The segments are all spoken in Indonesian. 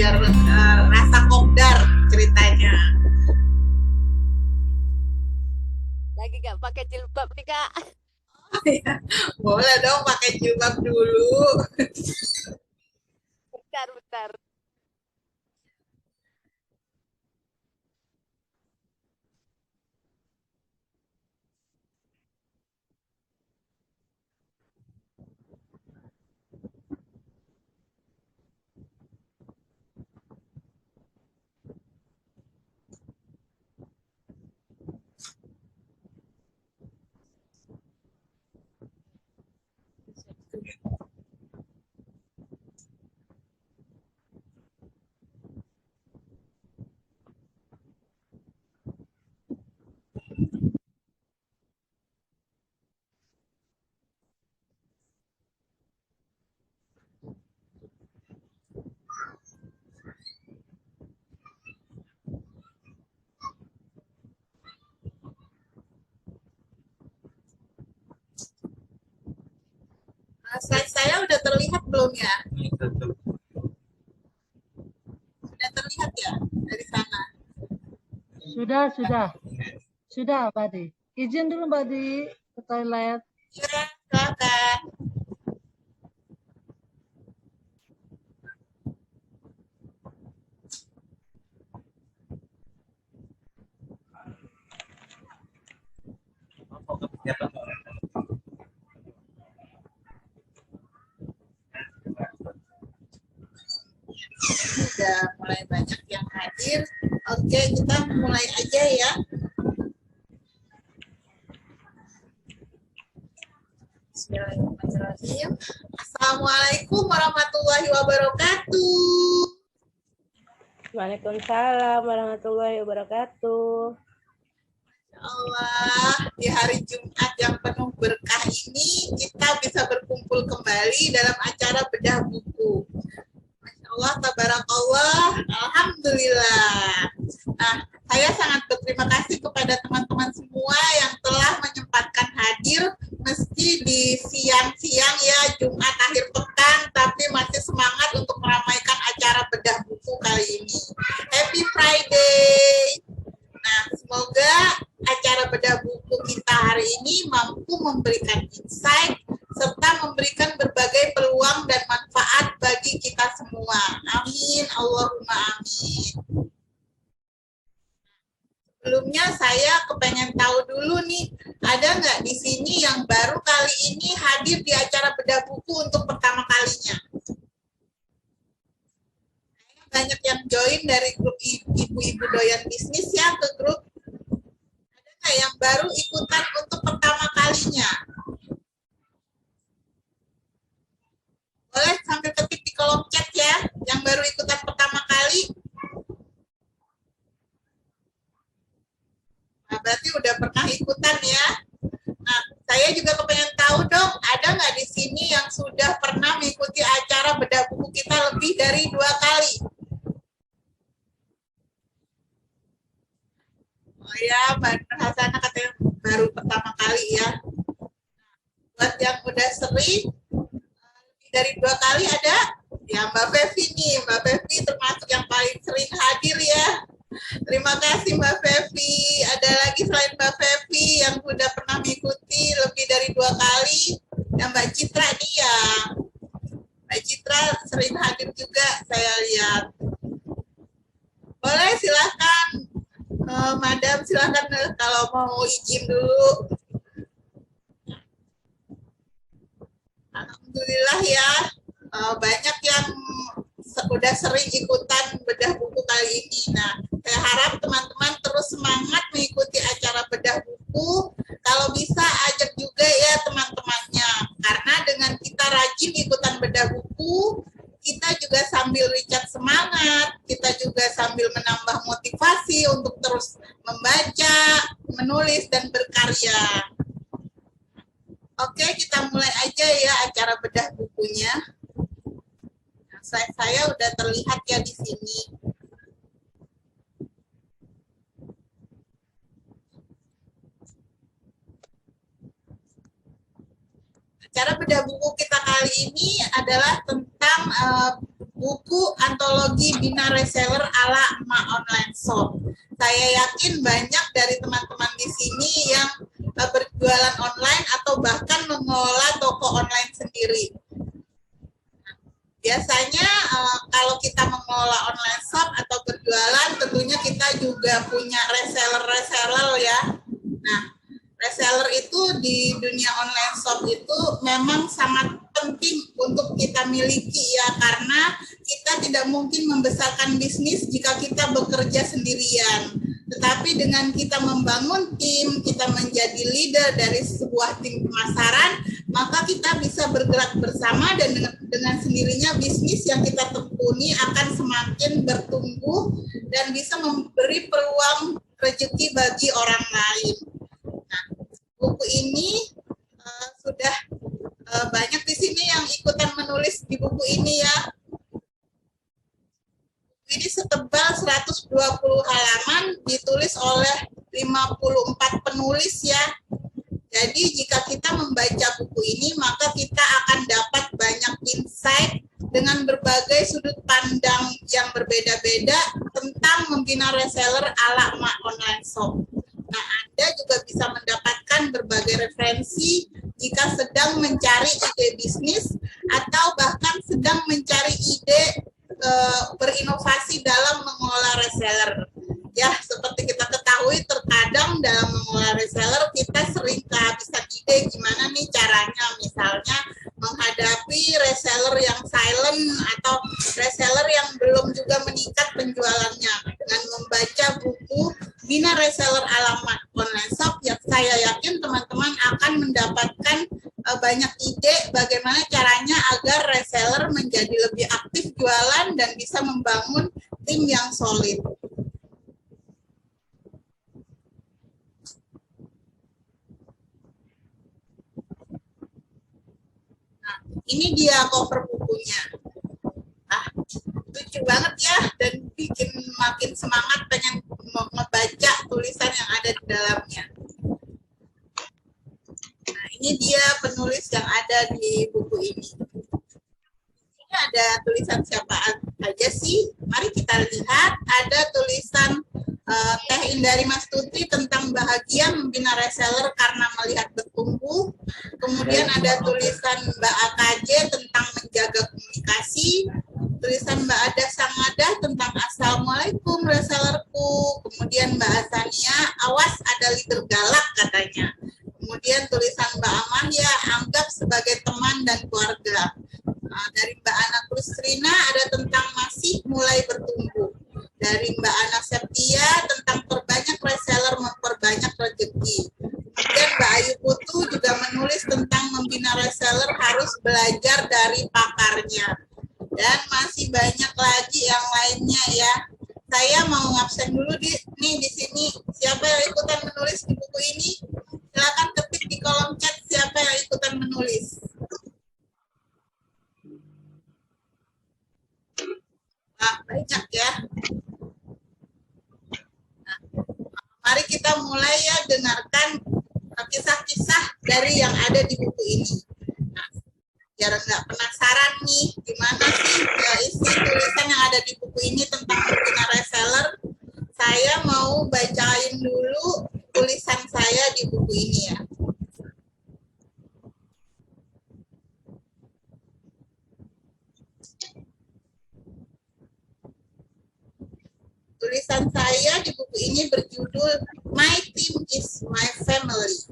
biar rasa kopdar ceritanya. Lagi gak pakai jilbab nih Kak. Boleh dong pakai jilbab dulu. Bentar, bentar. Slide saya udah terlihat belum ya? Sudah terlihat ya dari sana? Sudah. Sudah, Pak Di. Izin dulu, Mbak Di, ke toilet. Ya, silakan. Sudah mulai banyak yang hadir. Oke, kita mulai aja ya. Bismillahirrahmanirrahim. Assalamualaikum warahmatullahi wabarakatuh. Waalaikumsalam warahmatullahi wabarakatuh. Allah, di hari Jumat yang penuh berkah ini kita bisa berkumpul kembali dalam acara bedah buku. Masya Allah, tabarakallah, alhamdulillah. Nah, saya sangat berterima kasih kepada teman-teman semua yang telah menyempatkan hadir meski di siang-siang ya, Jumat akhir pekan, tapi masih semangat untuk meramaikan acara bedah buku kali ini. Happy Friday! Nah, semoga acara bedah buku kita hari ini mampu memberikan insight serta memberikan berbagai peluang dan manfaat bagi kita semua. Amin, Allahumma amin. Sebelumnya saya kepengen tahu dulu nih, ada nggak di sini yang baru kali ini hadir di acara bedah buku untuk pertama kalinya? Banyak yang join dari grup ibu-ibu doyan bisnis ya ke grup. Ada nggak yang baru ikutan untuk pertama kalinya? Boleh sambil ketik di kolom chat ya, yang baru ikutan pertama kali. Nah, berarti udah pernah ikutan ya. Nah, saya juga kepengen tahu dong, ada nggak di sini yang sudah pernah mengikuti acara bedah buku kita lebih dari 2 kali? Oh ya, Mbak Nur Hasanah katanya baru pertama kali ya. Buat yang udah sering, lebih dari 2 kali ada? Ya, Mbak Fevi nih. Mbak Fevi termasuk yang paling sering hadir ya. Terima kasih Mbak Fevi. Ada lagi selain Mbak Fevi yang sudah pernah mengikuti lebih dari 2 kali? Yang Mbak Citra nih ya. Mbak Citra sering hadir juga saya lihat. Boleh silakan. Madam silakan kalau mau izin dulu. Alhamdulillah ya, banyak yang udah sering ikutan bedah buku kali ini. Nah, saya harap teman-teman terus semangat mengikuti acara bedah buku. Kalau bisa ajak juga ya teman-temannya. Karena dengan kita rajin ikutan bedah buku, kita juga sambil recharge semangat, kita juga sambil menambah motivasi untuk terus membaca, menulis, dan berkarya. Oke, kita mulai aja ya acara bedah bukunya. Nah, saya udah terlihat ya di sini. Acara bedah buku kita kali ini adalah tentang buku antologi Bina Reseller ala Ma Online Shop. Saya yakin banyak dari teman-teman di sini yang berjualan online atau bahkan mengelola toko online sendiri. Biasanya kalau kita mengelola online shop atau berjualan, tentunya kita juga punya reseller ya. Nah, reseller itu di dunia online shop itu memang sangat penting untuk kita miliki ya, karena kita tidak mungkin membesarkan bisnis jika kita bekerja sendirian. Tetapi dengan kita membangun tim, kita menjadi leader dari sebuah tim pemasaran, maka kita bisa bergerak bersama dan dengan sendirinya bisnis yang kita tekuni akan semakin bertumbuh dan bisa memberi peluang rezeki bagi orang lain. Nah, buku ini sudah banyak di sini yang ikutan menulis di buku ini ya. Ini setebal 120 halaman, ditulis oleh 54 penulis ya. Jadi jika kita membaca buku ini, maka kita akan dapat banyak insight dengan berbagai sudut pandang yang berbeda-beda tentang membina reseller ala Ma Online Shop. Nah, Anda juga bisa mendapatkan berbagai referensi jika sedang mencari ide bisnis atau bahkan sedang mencari ide berinovasi dalam mengelola reseller. Ya, seperti kita ketahui, terkadang dalam mengelola reseller kita sering kehabisan ide gimana nih caranya, misalnya menghadapi reseller yang silent atau reseller yang belum juga meningkat penjualannya. Dengan membaca buku Bina Reseller ala Ma Online Shop, yang saya yakin teman-teman akan mendapatkan banyak ide bagaimana caranya agar reseller menjadi lebih aktif jualan dan bisa membangun tim yang solid. Nah, ini dia cover bukunya. Lucu banget ya, dan bikin makin semangat pengen membaca tulisan yang ada di dalamnya. Nah, ini dia penulis yang ada di buku ini. Ini ada tulisan siapa aja sih? Mari kita lihat. Ada tulisan Teh Indari Mastuti tentang bahagia membina reseller karena melihat bertumbuh. Kemudian ada tulisan Mbak AKJ tentang menjaga komunikasi. Tulisan Mbak Ada Sangada tentang Assalamualaikum resellerku. Kemudian Mbak Asania, awas ada leader galak katanya. Kemudian tulisan Mbak Amahya, anggap sebagai teman dan keluarga. Dari Mbak Ana Kusrina ada tentang masih mulai bertumbuh. Dari Mbak Ana Septia tentang perbanyak reseller memperbanyak rezeki. Kemudian Mbak Ayu Putu juga menulis tentang membina reseller harus belajar dari pakarnya. Dan masih banyak lagi yang lainnya ya. Saya mau ngabsen dulu di sini. Siapa yang ikutan menulis di buku ini? Silakan ketik di kolom chat siapa yang ikutan menulis. Nah, banyak ya. Nah, mari kita mulai ya dengarkan kisah-kisah dari yang ada di buku ini. Nah, biar nggak penasaran nih, gimana sih isi tulisan yang ada di buku ini tentang membina reseller, saya mau bacain dulu tulisan saya di buku ini ya. Tulisan saya di buku ini berjudul My Team is My Family.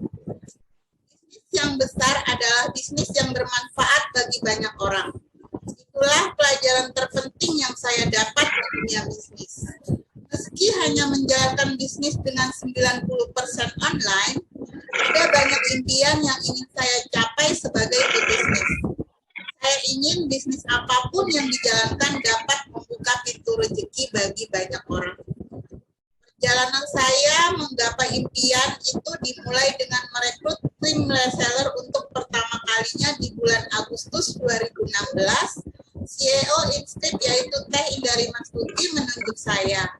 Bisnis yang besar adalah bisnis yang bermanfaat bagi banyak orang. Itulah pelajaran terpenting yang saya dapat di dunia bisnis. Meski hanya menjalankan bisnis dengan 90% online, ada banyak impian yang ingin saya capai sebagai pebisnis. Saya ingin bisnis apapun yang dijalankan dapat membuka pintu rezeki bagi banyak orang. Perjalanan saya menggapai impian itu dimulai dengan merekrut tim reseller untuk pertama kalinya di bulan Agustus 2016. CEO Inscript yaitu Teh Indari Mastuti menunjuk saya.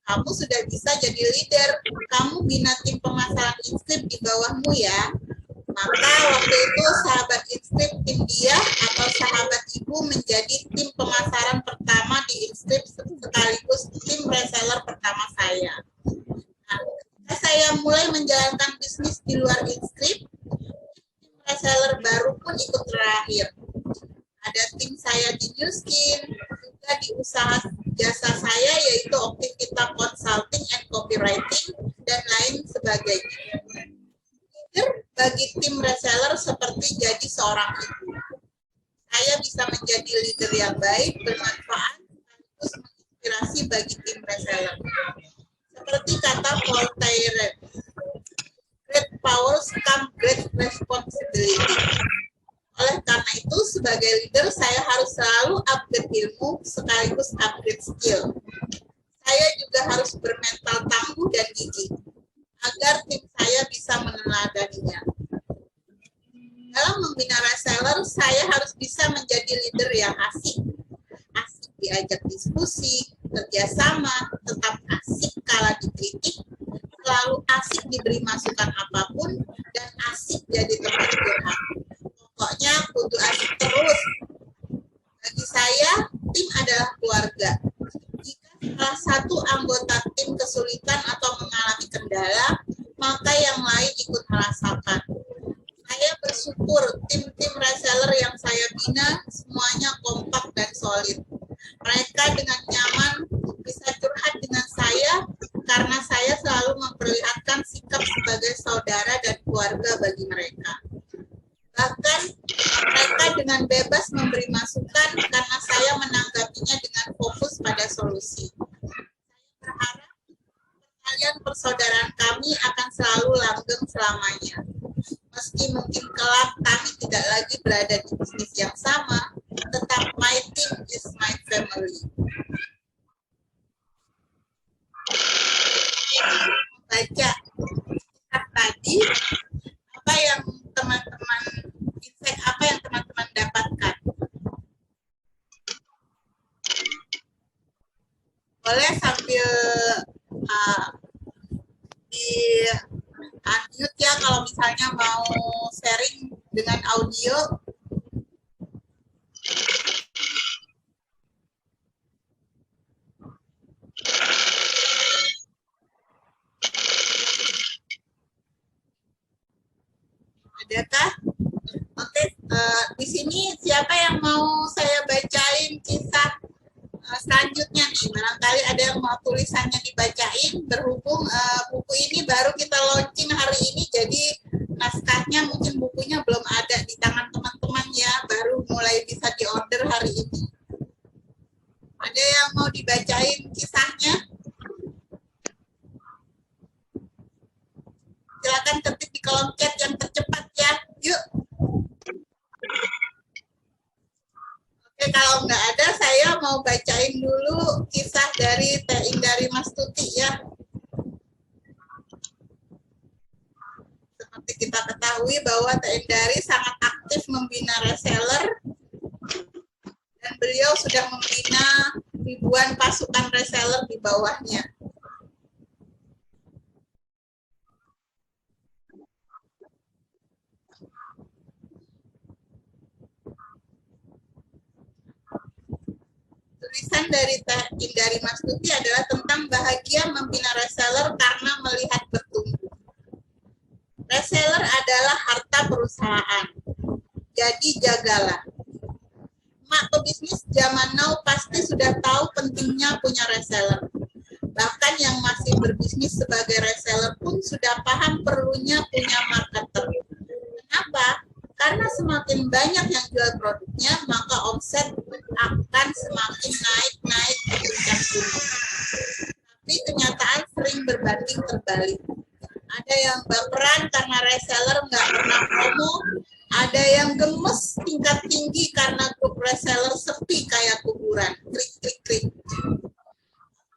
Kamu sudah bisa jadi leader, kamu bina tim pemasaran Inscript di bawahmu ya. Maka waktu itu sahabat Inscript India atau sahabat ibu menjadi tim pemasaran pertama di Inscript sekaligus tim reseller pertama saya. Nah, ketika saya mulai menjalankan bisnis di luar Inscript, tim reseller baru pun ikut terakhir. Ada tim saya di New Skin, juga di usaha jasa saya yaitu Optivita Consulting and Copywriting dan lain sebagainya. Bagi tim reseller seperti jadi seorang ibu. Saya bisa menjadi leader yang baik, bermanfaat, sekaligus menginspirasi bagi tim reseller. Seperti kata Voltaire, great powers come great responsibility. Oleh karena itu, sebagai leader, saya harus selalu upgrade ilmu sekaligus upgrade skill. Saya juga harus bermental tangguh dan gigih agar tim saya bisa meneladaninya. Dalam membina reseller, saya harus bisa menjadi leader yang asik diajak diskusi, kerjasama, tetap asik kala dikritik, selalu asik diberi masukan apapun, dan asik jadi teman curhat. Pokoknya kudu asik terus. Bagi saya, tim adalah keluarga. Jika salah satu anggota tim kesulitan atau mengalami kendala, maka yang lain ikut merasakan. Saya bersyukur tim-tim reseller yang saya bina semuanya kompak dan solid. Mereka dengan nyaman bisa curhat dengan saya karena saya selalu memperlihatkan sikap sebagai saudara dan keluarga bagi mereka. Bahkan mereka dengan bebas memberi masukan karena saya menanggapinya dengan fokus pada solusi. Saya berharap peralihan persaudaraan kami akan selalu langgeng selamanya. Meski mungkin kelak kami tidak lagi berada di bisnis yang sama, tetap my team is my family. Baca tadi, apa yang teman-teman insight, apa yang teman-teman dapatkan? Boleh sambil di unmute ya kalau misalnya mau sharing dengan audio. Adakah? Oke, di sini siapa yang mau saya bacain kisah selanjutnya nih? Barangkali ada yang mau tulisannya dibacain, berhubung buku ini baru kita launching hari ini, jadi naskahnya mungkin bukunya belum ada di tangan teman-teman ya, baru mulai bisa diorder hari ini. Ada yang mau dibacain kisahnya? Silakan ketik di kolom chat yang tercepat ya. Yuk. Oke, kalau nggak ada, saya mau bacain dulu kisah dari Teh Indari Mastuti ya. Seperti kita ketahui bahwa Teh Indari sangat aktif membina reseller, dan beliau sudah membina ribuan pasukan reseller di bawahnya. Tulisan dari Teh Indari Mastuti adalah tentang bahagia membina reseller karena melihat bertumbuh. Reseller adalah harta perusahaan, jadi jagalah. Mak pebisnis zaman now pasti sudah tahu pentingnya punya reseller. Bahkan yang masih berbisnis sebagai reseller pun sudah paham perlunya punya marketer. Kenapa? Karena semakin banyak yang jual produknya, maka omset akan semakin naik ke puncak gunung. Tapi kenyataan sering berbanding terbalik. Ada yang baperan karena reseller nggak pernah promo, ada yang gemes tingkat tinggi karena grup reseller sepi kayak kuburan. Klik.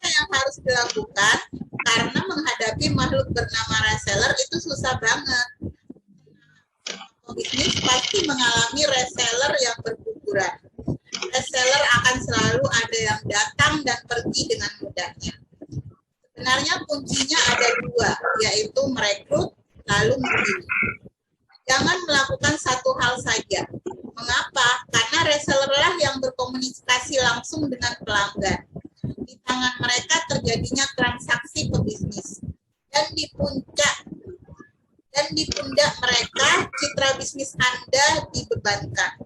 Apa yang harus dilakukan? Karena menghadapi makhluk bernama reseller itu susah banget. Bisnis pasti mengalami reseller yang berguguran. Reseller akan selalu ada yang datang dan pergi dengan mudahnya. Sebenarnya kuncinya ada dua, yaitu merekrut lalu membina. Jangan melakukan satu hal saja. Mengapa? Karena reseller lah yang berkomunikasi langsung dengan pelanggan. Di tangan mereka terjadinya transaksi pebisnis. Dan di pundak mereka, citra bisnis Anda dibebankan.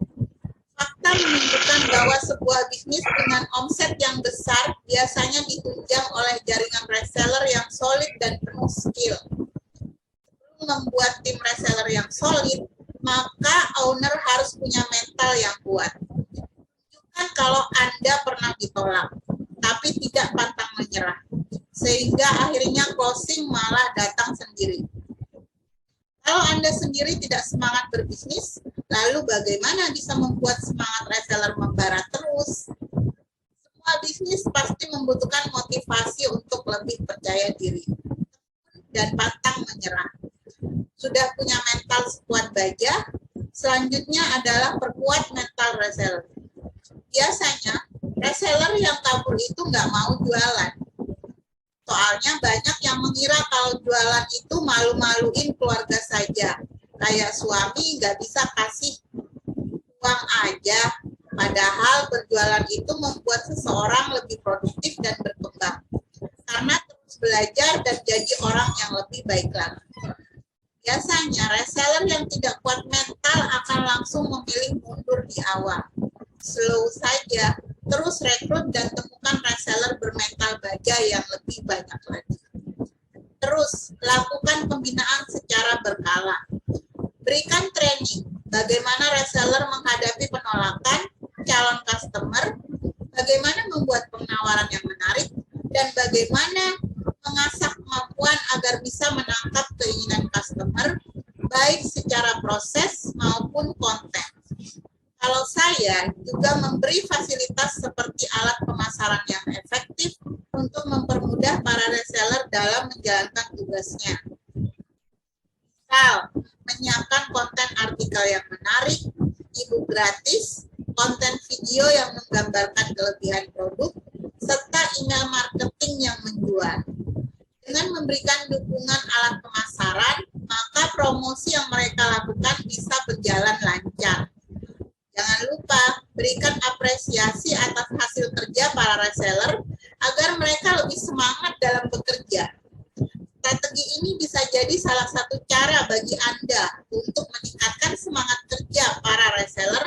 Fakta menunjukkan bahwa sebuah bisnis dengan omset yang besar biasanya ditunjang oleh jaringan reseller yang solid dan penuh skill. Membuat tim reseller yang solid, maka owner harus punya mental yang kuat. Tunjukkan kalau Anda pernah ditolak, tapi tidak pantang menyerah, sehingga akhirnya closing malah datang sendiri. Kalau Anda sendiri tidak semangat berbisnis, lalu bagaimana bisa membuat semangat reseller membara terus? Semua bisnis pasti membutuhkan motivasi untuk lebih percaya diri dan pantang menyerah. Sudah punya mental sekuat baja, selanjutnya adalah perkuat mental reseller. Biasanya, reseller yang kabur itu nggak mau jualan. Soalnya banyak yang mengira kalau jualan itu malu-maluin keluarga saja. Kayak suami nggak bisa kasih uang aja. Padahal berjualan itu membuat seseorang lebih produktif dan berkembang. Karena terus belajar dan jadi orang yang lebih baik lagi. Biasanya reseller yang tidak kuat mental akan langsung memilih mundur di awal. Slow saja, terus rekrut dan temukan reseller bermental baja yang lebih banyak lagi. Terus, lakukan pembinaan secara berkala. Berikan training, bagaimana reseller menghadapi penolakan, calon customer, bagaimana membuat penawaran yang menarik, dan bagaimana mengasah kemampuan agar bisa menangkap keinginan customer, baik secara proses maupun konten. Kalau saya juga memberi fasilitas seperti alat pemasaran yang efektif untuk mempermudah para reseller dalam menjalankan tugasnya. Misal, menyiapkan konten artikel yang menarik, e-book gratis, konten video yang menggambarkan kelebihan produk, serta email marketing yang menjual. Dengan memberikan dukungan alat pemasaran, maka promosi yang mereka lakukan bisa berjalan lancar. Jangan lupa berikan apresiasi atas hasil kerja para reseller agar mereka lebih semangat dalam bekerja. Strategi ini bisa jadi salah satu cara bagi Anda untuk meningkatkan semangat kerja para reseller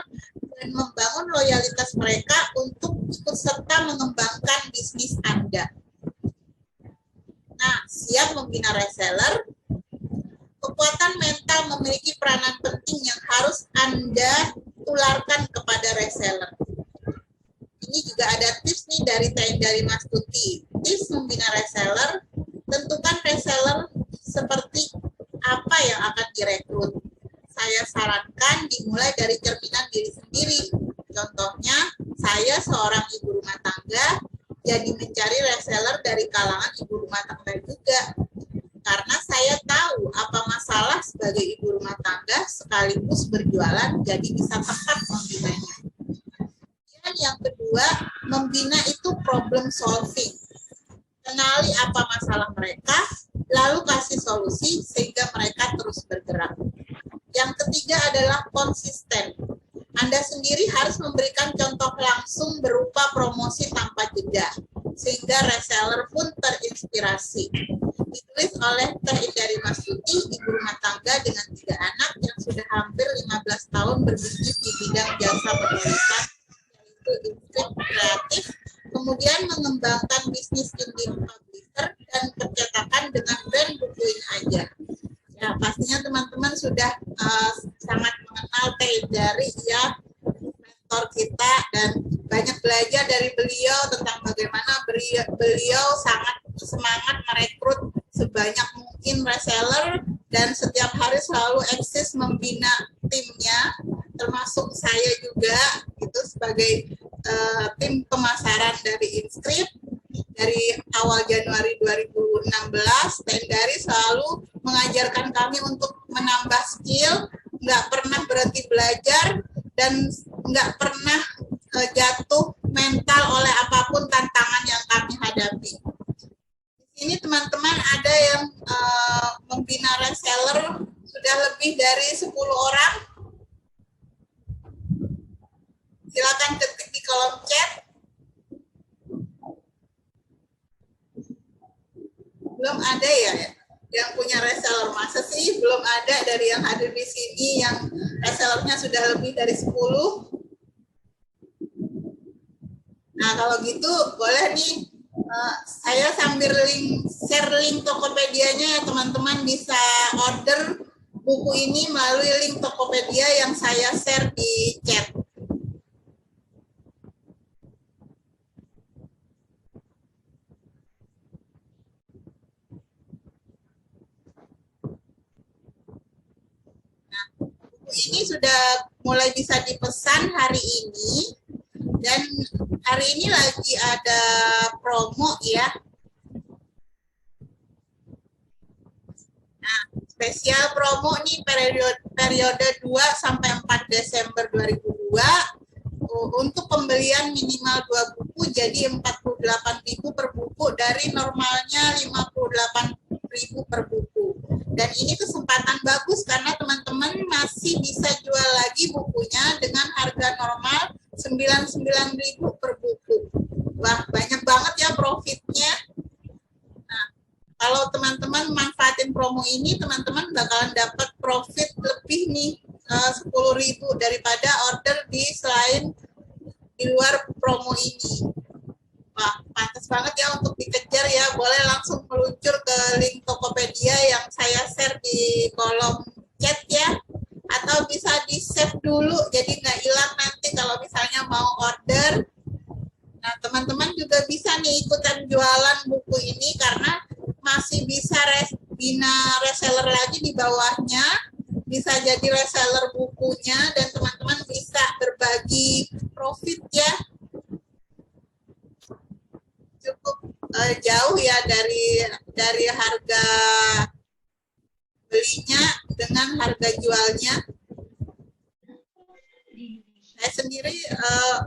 dan membangun loyalitas mereka untuk ikut serta mengembangkan bisnis Anda. Nah, siap membina reseller? Kekuatan mental memiliki peranan penting yang harus Anda tularkan kepada reseller. Ini juga ada tips nih dari Mas Tuti. Tips membina reseller, tentukan reseller seperti apa yang akan direkrut. Saya sarankan dimulai dari cerminan diri sendiri. Contohnya, saya seorang ibu rumah tangga, jadi mencari reseller dari kalangan ibu rumah tangga juga. Karena saya tahu apa masalah sebagai ibu rumah tangga sekaligus berjualan, jadi bisa tepat membinanya. Dan yang kedua, membina itu problem solving. Kenali apa masalah mereka, lalu kasih solusi sehingga mereka terus bergerak. Yang ketiga adalah konsisten. Anda sendiri harus memberikan contoh langsung berupa promosi tanpa jeda, sehingga reseller pun terinspirasi. Ditulis oleh Teh Indari Mastuti, ibu rumah tangga dengan 3 anak yang sudah hampir 15 tahun berbisnis di bidang jasa penulisan, yaitu Inskrip Kreatif, kemudian mengembangkan bisnis indie publisher dan percetakan dengan brand Buku Ini Aja. Ya, pastinya teman-teman sudah sangat mengenal Teh Indari, ya, mentor kita, dan banyak belajar dari beliau tentang bagaimana beliau sangat semangat merekrut sebanyak mungkin reseller dan setiap hari selalu eksis membina timnya, termasuk saya juga gitu sebagai tim pemasaran dari Inskrip. Dari awal Januari 2016, Tendari selalu mengajarkan kami untuk menambah skill, nggak pernah berhenti belajar, dan nggak pernah jatuh mental oleh apapun tantangan yang kami hadapi. Di sini teman-teman ada yang membina reseller Sudah lebih dari 10 orang? Silakan ketik di kolom chat. Belum ada ya yang punya reseller. Masa sih belum ada dari yang hadir di sini yang resellernya sudah lebih dari 10? Nah, kalau gitu boleh nih saya sambil share link Tokopedia-nya ya, teman-teman bisa order buku ini melalui link Tokopedia yang saya share di chat. Nah, buku ini sudah mulai bisa dipesan hari ini. Dan hari ini lagi ada promo ya. Nah, spesial promo nih periode 2 sampai 4 Desember 2002 untuk pembelian minimal 2 buku jadi 48.000 per buku dari normalnya 58.000 per buku. Dan ini kesempatan bagus karena teman-teman masih bisa jual lagi bukunya dengan harga normal 99.000 per buku. Wah, banyak banget ya profitnya. Nah, kalau teman-teman manfaatin promo ini, teman-teman bakalan dapat profit lebih nih 10.000 daripada order di selain di luar promo ini. Wah, pantas banget ya untuk dikejar ya. Boleh langsung meluncur ke link Tokopedia yang saya share di kolom chat ya. Atau bisa di-save dulu, jadi nggak hilang nanti kalau misalnya mau order. Nah, teman-teman juga bisa nih ikutan jualan buku ini karena masih bisa bina reseller lagi di bawahnya. Bisa jadi reseller bukunya dan teman-teman bisa berbagi profit ya. Cukup jauh ya dari harga belinya dengan harga jualnya. Saya sendiri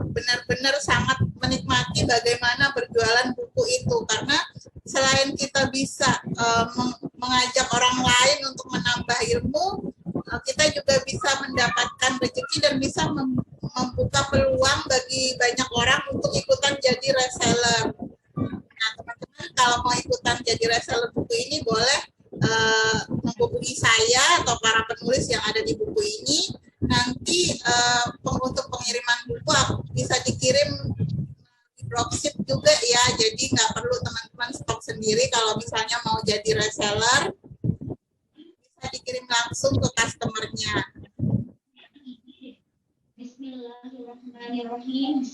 benar-benar sangat menikmati bagaimana berjualan buku itu karena selain kita bisa mengajak orang lain untuk menambah ilmu, kita juga bisa mendapatkan rezeki dan bisa membuka peluang bagi banyak orang untuk ikutan jadi reseller. Nah, teman-teman kalau mau ikutan jadi reseller buku ini boleh menghubungi saya atau para penulis yang ada di buku ini. Nanti untuk pengiriman buku bisa dikirim di dropship juga ya, jadi nggak perlu teman-teman stok sendiri. Kalau misalnya mau jadi reseller bisa dikirim langsung ke customer-nya. Bismillahirrahmanirrahim.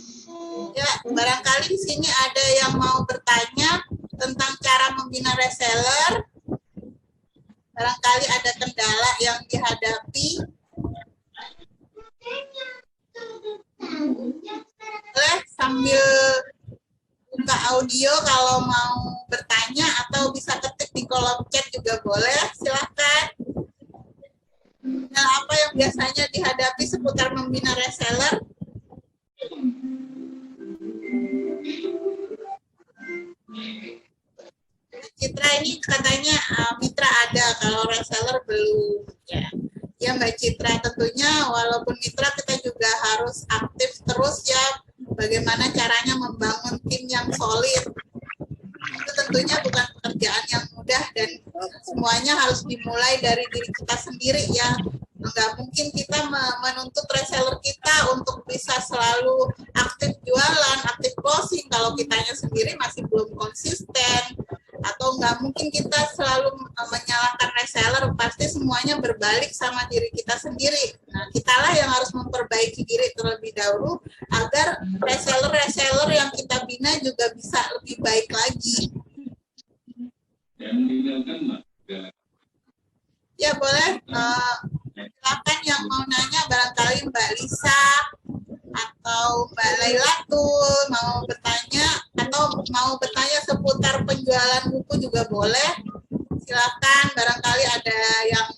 Ya, barangkali di sini ada yang mau bertanya tentang cara membina reseller. Barangkali ada kendala yang dihadapi. Boleh sambil buka audio kalau mau bertanya atau bisa ketik di kolom chat juga boleh, silahkan. Nah, apa yang biasanya dihadapi seputar membina reseller? Citra ini katanya mitra ada, kalau reseller belum ya. Ya Mbak Citra, tentunya walaupun mitra kita juga harus aktif terus ya. Bagaimana caranya membangun tim yang solid. Itu tentunya bukan pekerjaan yang mudah dan semuanya harus dimulai dari diri kita sendiri ya. Nggak mungkin kita menuntut reseller kita untuk bisa selalu aktif jualan, aktif closing kalau kitanya sendiri masih belum konsisten. Atau nggak mungkin kita selalu menyalahkan reseller, pasti semuanya berbalik sama diri kita sendiri. Nah, kitalah yang harus memperbaiki diri terlebih dahulu agar reseller-reseller yang kita bina juga bisa lebih baik lagi. Ya boleh, silakan yang mau nanya, barangkali Mbak Lisa atau Mbak Lailatul mau bertanya atau mau bertanya seputar penjualan buku juga boleh. Silakan, barangkali ada yang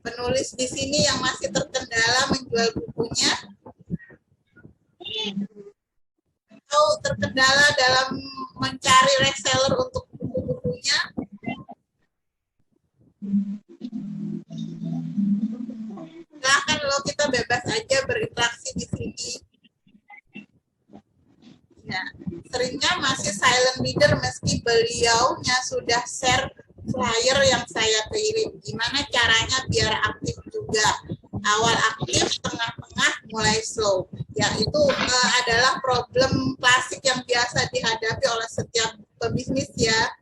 penulis di sini yang masih terkendala menjual bukunya atau terkendala dalam mencari reseller untuk buku-bukunya. bebas aja berinteraksi di sini. Ya, seringnya masih silent leader meski beliaunya sudah share flyer yang saya kirim. Gimana caranya biar aktif juga? Awal aktif, tengah-tengah mulai slow. Ya, itu adalah problem klasik yang biasa dihadapi oleh setiap pebisnis ya.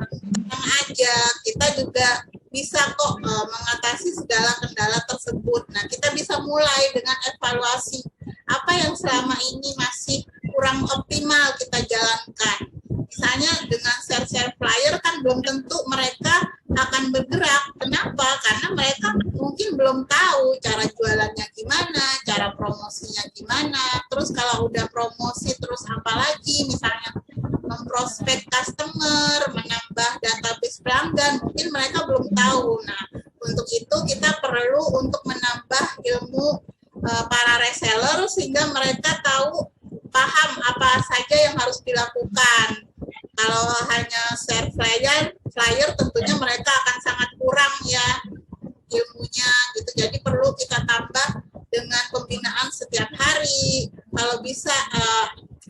Tenang aja, kita juga bisa kok mengatasi segala kendala tersebut. Nah, kita bisa mulai dengan evaluasi apa yang selama ini masih kurang optimal kita jalankan. Misalnya dengan share-share flyer kan belum tentu mereka akan bergerak. Kenapa? Karena mereka mungkin belum tahu cara jualannya gimana, cara promosinya gimana. Terus kalau udah promosi terus apa lagi? Misalnya memprospek customer, menambah database pelanggan, mungkin mereka belum tahu. Nah, untuk itu kita perlu untuk menambah ilmu para reseller sehingga mereka tahu, paham apa saja yang harus dilakukan. Kalau hanya share flyer tentunya mereka akan sangat kurang ya ilmunya gitu. Jadi perlu kita tambah dengan pembinaan setiap hari. Kalau bisa,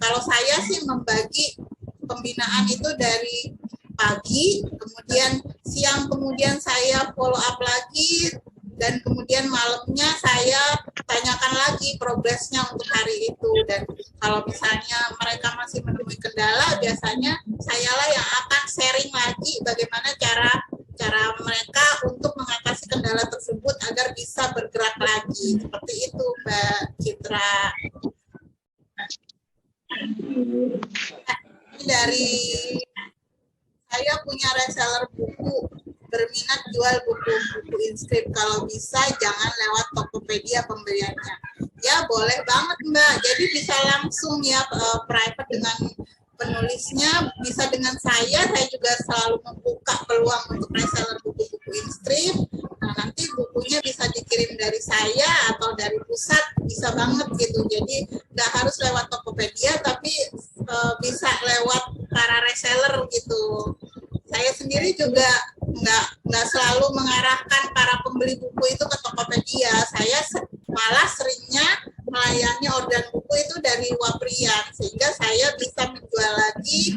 kalau saya sih membagi pembinaan itu dari pagi, kemudian siang, kemudian saya follow up lagi, dan kemudian malamnya saya tanyakan lagi progresnya untuk hari itu. Dan kalau misalnya mereka masih menemui kendala, biasanya sayalah yang akan sharing lagi bagaimana cara mereka untuk mengatasi kendala tersebut agar bisa bergerak lagi. Seperti itu, Mbak Citra. Dari saya punya reseller buku, berminat jual buku-buku inskrip. Kalau bisa jangan lewat Tokopedia pembeliannya. Ya boleh banget Mbak. Jadi bisa langsung ya private dengan penulisnya, bisa dengan saya juga selalu membuka peluang untuk reseller buku-buku inskrip. Nah, nanti bukunya bisa dikirim dari saya atau dari pusat, bisa banget gitu. Jadi nggak harus lewat Tokopedia, tapi bisa lewat para reseller gitu. Saya sendiri juga nggak selalu mengarahkan para pembeli buku itu ke Tokopedia. Saya malah seringnya melayani orderan buku itu dari Waprian, sehingga saya bisa menjual lagi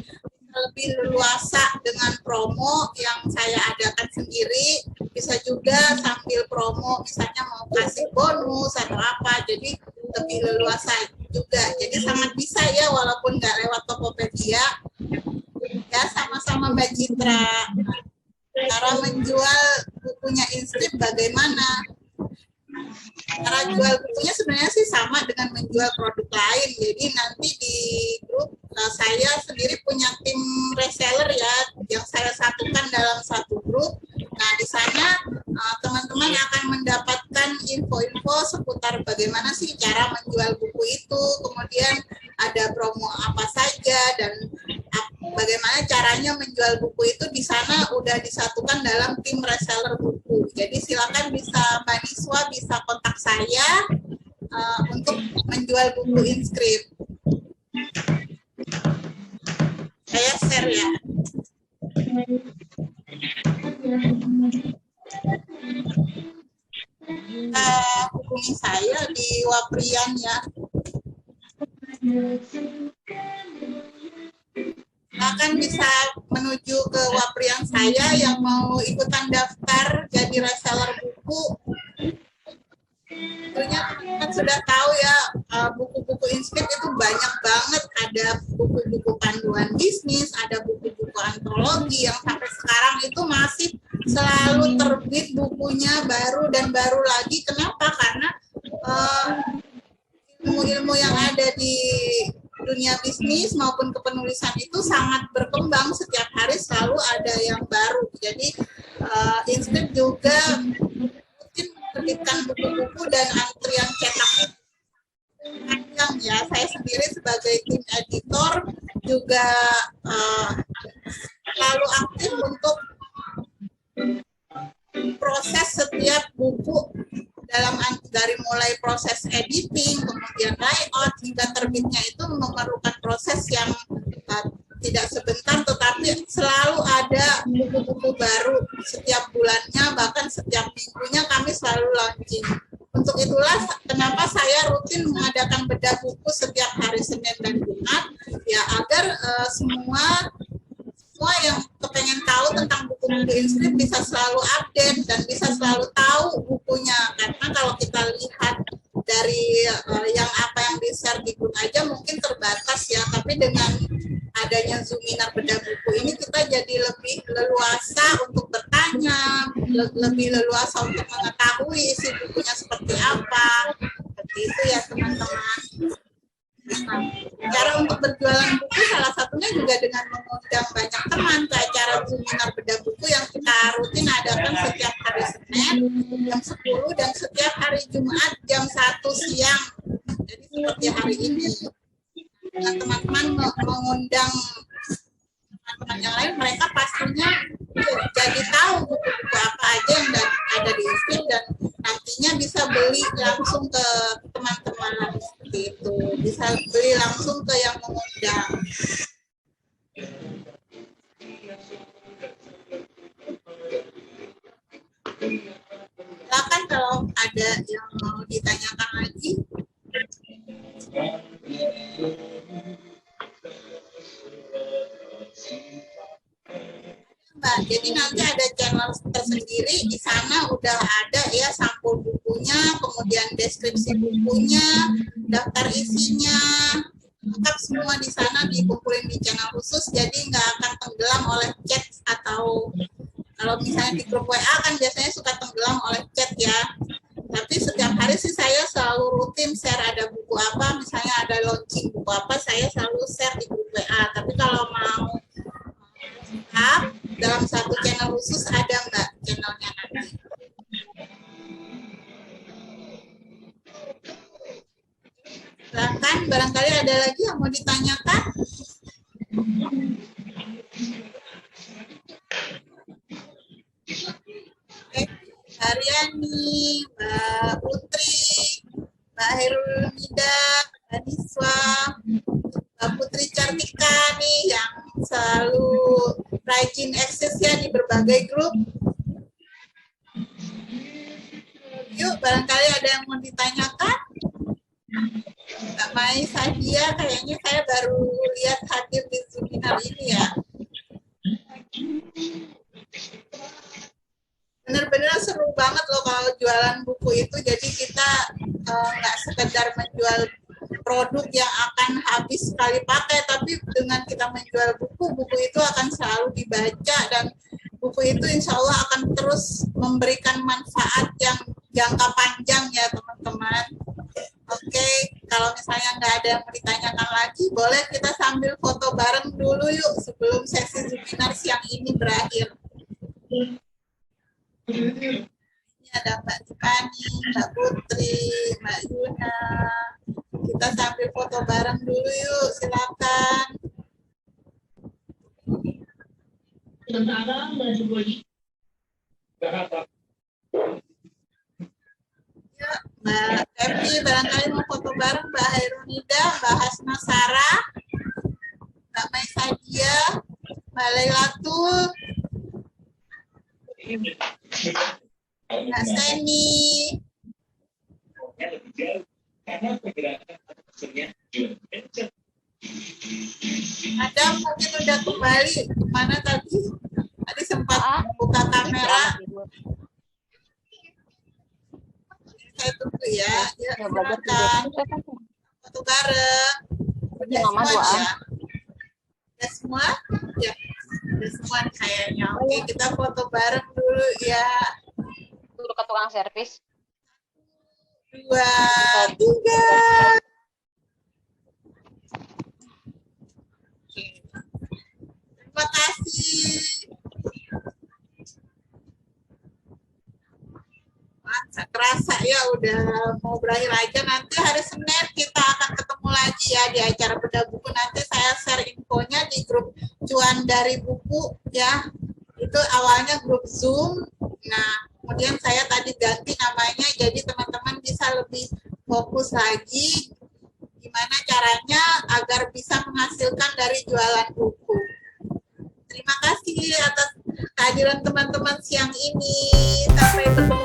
lebih leluasa dengan promo yang saya adakan sendiri. Bisa juga sambil promo, misalnya mau kasih bonus atau apa, jadi lebih leluasa juga. Jadi sangat bisa ya, walaupun nggak lewat Tokopedia. Ya, sama-sama Mbak Citra. Cara menjual bukunya inskrip bagaimana? Cara jual bukunya sebenarnya sih sama dengan menjual produk lain. Jadi nanti di grup saya sendiri punya tim reseller ya, yang saya satukan dalam satu grup. Nah, di sana teman-teman akan mendapatkan info-info seputar bagaimana sih cara menjual buku itu, kemudian ada promo apa saja, dan bagaimana caranya menjual buku itu. Di sana udah disatukan dalam tim reseller buku. Jadi silakan bisa Mbak Niswa bisa kontak saya untuk menjual buku inskrip. Saya share ya. Hubungi saya di Waprian ya. Akan bisa menuju ke Waprian saya yang mau ikutan daftar jadi reseller buku. Tentunya kan sudah tahu ya, buku-buku inskrip itu banyak banget. Ada buku-buku panduan bisnis, ada buku-buku antologi yang sampai sekarang itu masih selalu terbit bukunya baru dan baru lagi. Kenapa? Karena ilmu-ilmu yang ada di dunia bisnis maupun kepenulisan itu sangat berkembang, setiap hari selalu ada yang baru. Jadi inskrip juga mungkin menerbitkan buku-buku dan antrian cetak panjang ya. Saya sendiri sebagai tim editor juga selalu aktif untuk proses setiap buku, dari mulai proses editing, kemudian layout, hingga terbitnya itu memerlukan proses yang tidak sebentar, tetapi selalu ada buku-buku baru setiap bulannya, bahkan setiap minggunya kami selalu launching. Untuk itulah kenapa saya rutin mengadakan bedah buku setiap hari Senin dan Jumat, ya agar semua yang kepengen tahu tentang buku-buku inskrip bisa selalu update dan bisa selalu tahu bukunya. Karena kalau kita lihat dari yang apa yang di-share di grup aja mungkin terbatas ya, tapi dengan adanya Zoominar bedah buku ini kita jadi lebih leluasa untuk bertanya, lebih leluasa untuk mengetahui isi bukunya seperti apa. Seperti itu ya teman-teman. Nah, cara untuk berjualan buku salah satunya juga dengan mengundang banyak teman ke acara Zoominar bedah buku yang kita rutin adakan setiap hari Senin jam 10 dan setiap hari Jumat jam 1 siang. Jadi seperti hari ini. Nah, teman-teman mengundang teman-teman yang lain, mereka pastinya jadi tahu buku-buku apa aja yang ada di inskrip dan nantinya bisa beli langsung ke teman-teman seperti itu, bisa beli langsung ke yang mengundang. Silakan kalau ada yang mau ditanyakan lagi. Mbak, jadi nanti ada channel tersendiri di sana udah ada ya sampul bukunya, kemudian deskripsi bukunya, daftar isinya, lengkap semua di sana dikumpulin di channel khusus, jadi nggak akan tenggelam oleh chat atau kalau misalnya di grup WA kan biasanya suka tenggelam oleh chat ya. Tapi setiap hari sih saya selalu rutin share ada buku apa, misalnya ada launching buku apa, saya selalu share di grup WA. Tapi kalau mau dalam satu channel khusus ada nggak channelnya nanti? Silakan, barangkali ada lagi yang mau ditanyakan? Haryani, Mbak Putri, Mbak Hairul Nida, Mbak Niswa, Mbak Putri Cartika nih yang selalu rajin eksis ya di berbagai grup. Yuk, barangkali ada yang mau ditanyakan? Mbak Mai Sadia, kayaknya saya baru lihat hadir di Zoominar ini ya. Benar-benar seru banget loh kalau jualan buku itu, jadi kita nggak sekedar menjual produk yang akan habis sekali pakai, tapi dengan kita menjual buku, buku itu akan selalu dibaca dan buku itu insya Allah akan terus memberikan manfaat yang jangka panjang ya teman-teman. Oke, kalau misalnya nggak ada yang mau ditanyakan lagi, boleh kita sambil foto bareng dulu yuk sebelum sesi Zoominar siang ini berakhir. Ini ada Mbak Tiffany, Mbak Putri, Mbak Yuna. Kita sambil foto bareng dulu yuk, silakan. Ya, Mbak Evi, barangkali mau foto bareng Mbak Hairunida, Mbak Hasna Sarah, Mbak Mai Sadia, Mbak Lailatul, Mbak Seni. Ada mungkin udah kembali. Mana tadi? Tadi sempat buka kamera. Saya tunggu ya. Ya, silakan. Foto bareng. Udah semua ya? Udah semua? Ya. Udah semua kayaknya. Oke, kita foto bareng dulu ya. Dulu ke tukang servis. 2, 3. Terima kasih. Wah, kerasa ya udah mau berakhir aja. Nanti hari Senin kita akan ketemu lagi ya di acara bedah buku. Nanti saya share infonya di grup cuan dari buku ya. Itu awalnya grup Zoom. Nah, kemudian saya tadi ganti namanya jadi teman-teman bisa lebih fokus lagi gimana caranya agar bisa menghasilkan dari jualan buku. Terima kasih atas kehadiran teman-teman siang ini. Sampai bertemu